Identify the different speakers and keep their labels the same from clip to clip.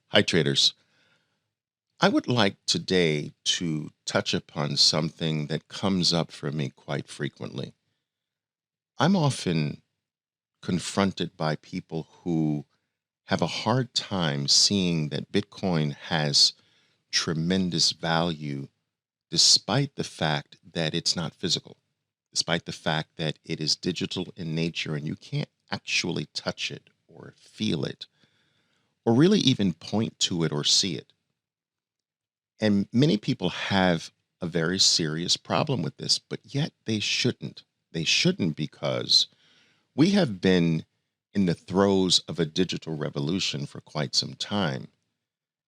Speaker 1: Hi, traders. I would like today to touch upon something that comes up for me quite frequently. I'm often confronted by people who have a hard time seeing that Bitcoin has tremendous value despite the fact that it's not physical, despite the fact that it is digital in nature and you can't actually touch it or feel it or really even point to it or see it. And many people have a very serious problem with this, but yet they shouldn't. They shouldn't because we have been in the throes of a digital revolution for quite some time.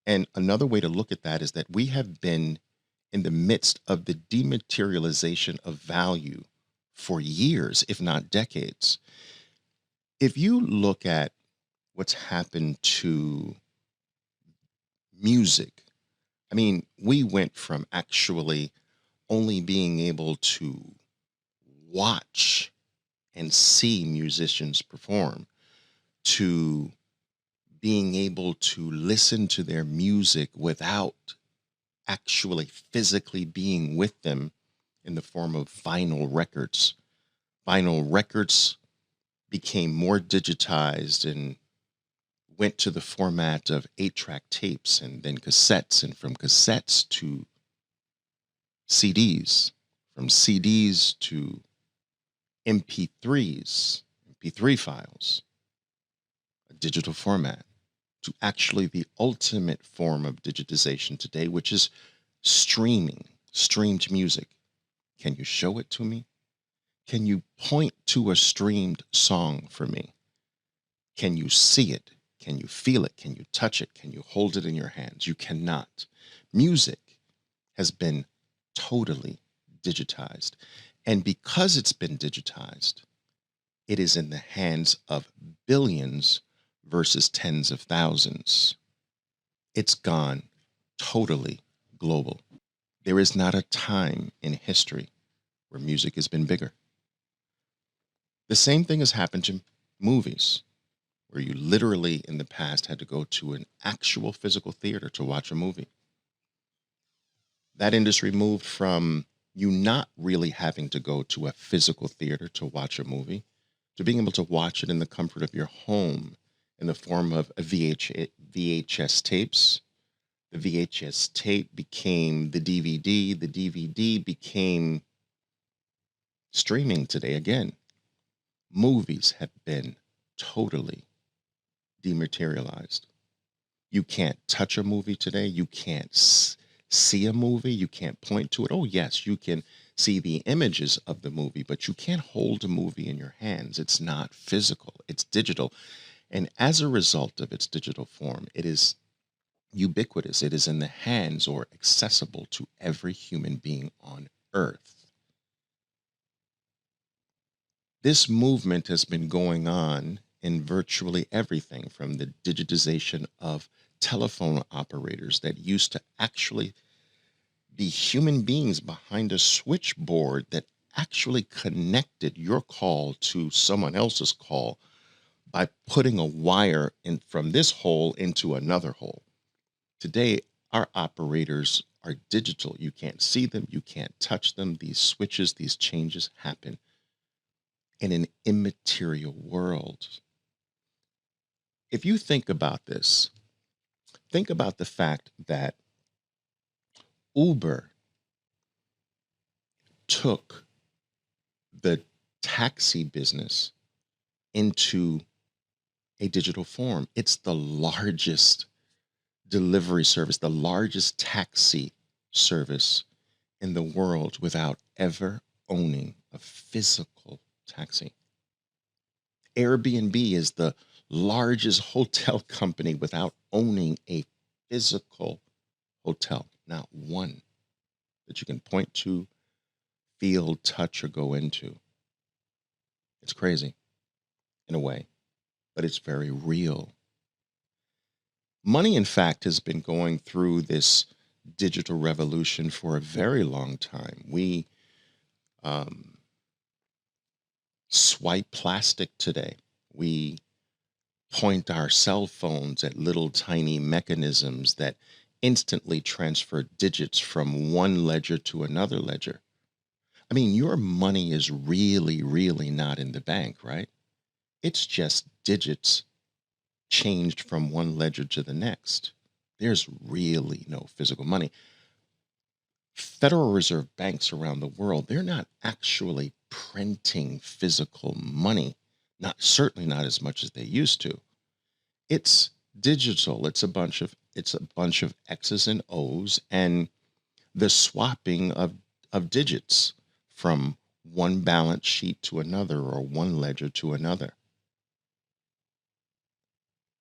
Speaker 1: And another way to look at that is that we have been in the midst of the dematerialization of value for years, if not decades. If you look at what's happened to music, I mean, we went from actually only being able to watch and see musicians perform to being able to listen to their music without actually physically being with them in the form of vinyl records. Vinyl records became more digitized and went to the format of 8-track tapes and then cassettes, and from cassettes to CDs, from CDs to MP3s, MP3 files, a digital format, to actually the ultimate form of digitization today, which is streamed music. Can you show it to me? Can you point to a streamed song for me? Can you see it? Can you feel it? Can you touch it? Can you hold it in your hands? You cannot. Music has been totally digitized. And because it's been digitized, it is in the hands of billions versus tens of thousands. It's gone totally global. There is not a time in history where music has been bigger. The same thing has happened to movies, where you literally in the past had to go to an actual physical theater to watch a movie. That industry moved from you not really having to go to a physical theater to watch a movie to being able to watch it in the comfort of your home in the form of a VHS tapes. The VHS tape became the DVD. The DVD became streaming today. Again, movies have been totally dematerialized. You can't touch a movie today. You can't see a movie. You can't point to it. Oh, yes, you can see the images of the movie, but you can't hold a movie in your hands. It's not physical, it's digital. And as a result of its digital form, it is ubiquitous. It is in the hands or accessible to every human being on earth. This movement has been going on in virtually everything from the digitization of telephone operators that used to actually be human beings behind a switchboard that actually connected your call to someone else's call by putting a wire in from this hole into another hole. Today, our operators are digital. You can't see them, you can't touch them. These switches, these changes happen in an immaterial world. If you think about this, think about the fact that Uber took the taxi business into a digital form. It's the largest delivery service, the largest taxi service in the world without ever owning a physical taxi. Airbnb is the largest hotel company without owning a physical hotel, not one that you can point to, feel, touch, or go into. It's crazy in a way, but it's very real. Money, in fact, has been going through this digital revolution for a very long time. We swipe plastic today. We point our cell phones at little tiny mechanisms that instantly transfer digits from one ledger to another ledger. I mean, your money is really, really not in the bank, right? It's just digits changed from one ledger to the next. There's really no physical money. Federal Reserve banks around the world, they're not actually printing physical money, not certainly not as much as they used to. It's digital. It's a bunch of X's and O's and the swapping of digits from one balance sheet to another or one ledger to another.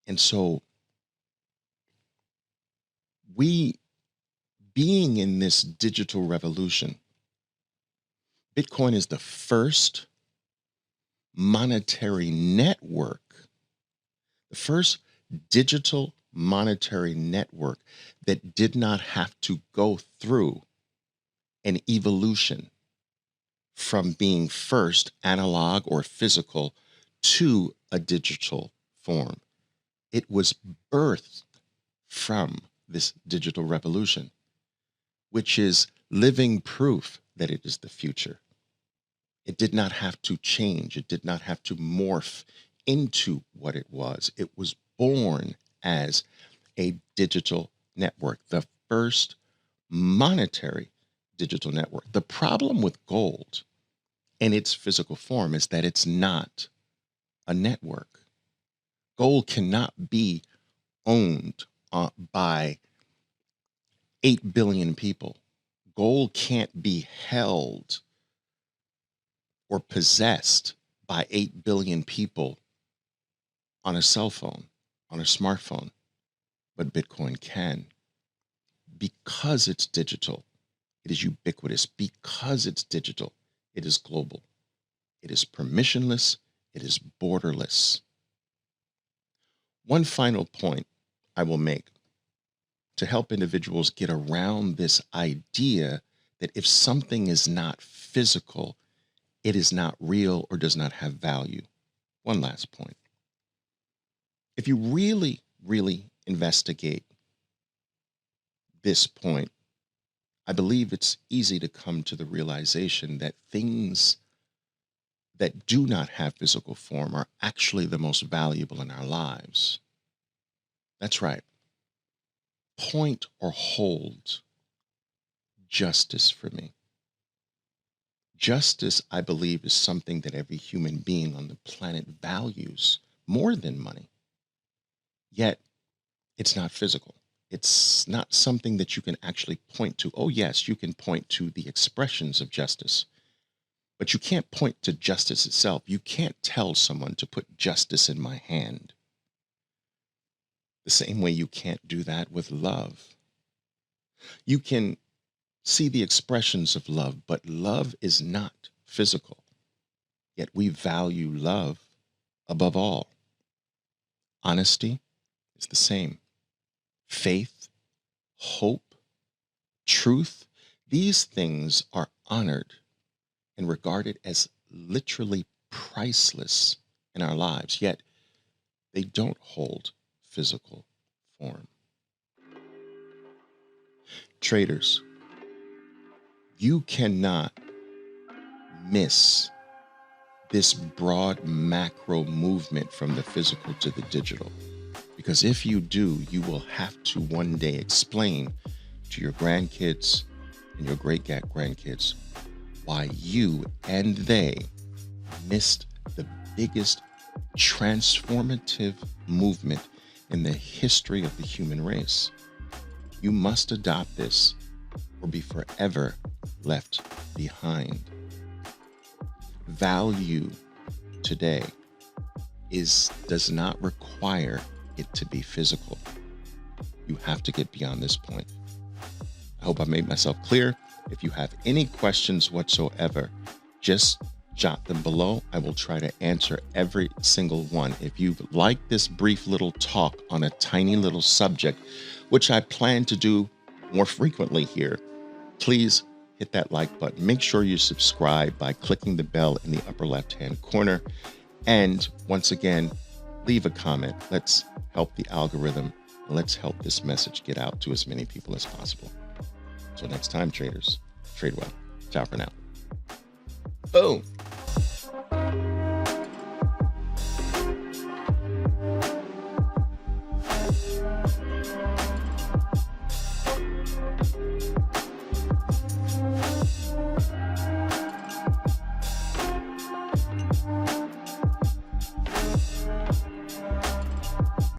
Speaker 1: And so we being in this digital revolution, Bitcoin is the first monetary network, the first digital monetary network that did not have to go through an evolution from being first analog or physical to a digital form. It was birthed from this digital revolution, which is living proof that it is the future. It did not have to change. It did not have to morph into what it was. It was born as a digital network, the first monetary digital network. The problem with gold in its physical form is that it's not a network. Gold cannot be owned by 8 billion people. Gold can't be held or possessed by 8 billion people on a cell phone, on a smartphone, but Bitcoin can. Because it's digital, it is ubiquitous. Because it's digital, it is global. It is permissionless. It is borderless. One final point I will make to help individuals get around this idea that if something is not physical, it is not real or does not have value. One last point. If you really, really investigate this point, I believe it's easy to come to the realization that things that do not have physical form are actually the most valuable in our lives. That's right. Point or hold justice for me. Justice, I believe, is something that every human being on the planet values more than money. Yet, it's not physical. It's not something that you can actually point to. Oh, yes, you can point to the expressions of justice, but you can't point to justice itself. You can't tell someone to put justice in my hand. The same way you can't do that with love. You can see the expressions of love, but love is not physical. Yet we value love above all. Honesty is the same. Faith, hope, truth, these things are honored and regarded as literally priceless in our lives, yet they don't hold physical form. Traders, you cannot miss this broad macro movement from the physical to the digital. Because if you do, you will have to one day explain to your grandkids and your great-grandkids why you and they missed the biggest transformative movement in the history of the human race. You must adopt this or be forever left behind. Value today does not require it to be physical. You have to get beyond this point. I hope I made myself clear. If you have any questions whatsoever, just jot them below. I will try to answer every single one. If you've liked this brief little talk on a tiny little subject, which I plan to do more frequently here, please hit that like button. Make sure you subscribe by clicking the bell in the upper left-hand corner. And once again, leave a comment. Let's help the algorithm. And let's help this message get out to as many people as possible. So next time, traders, trade well. Ciao for now. Boom.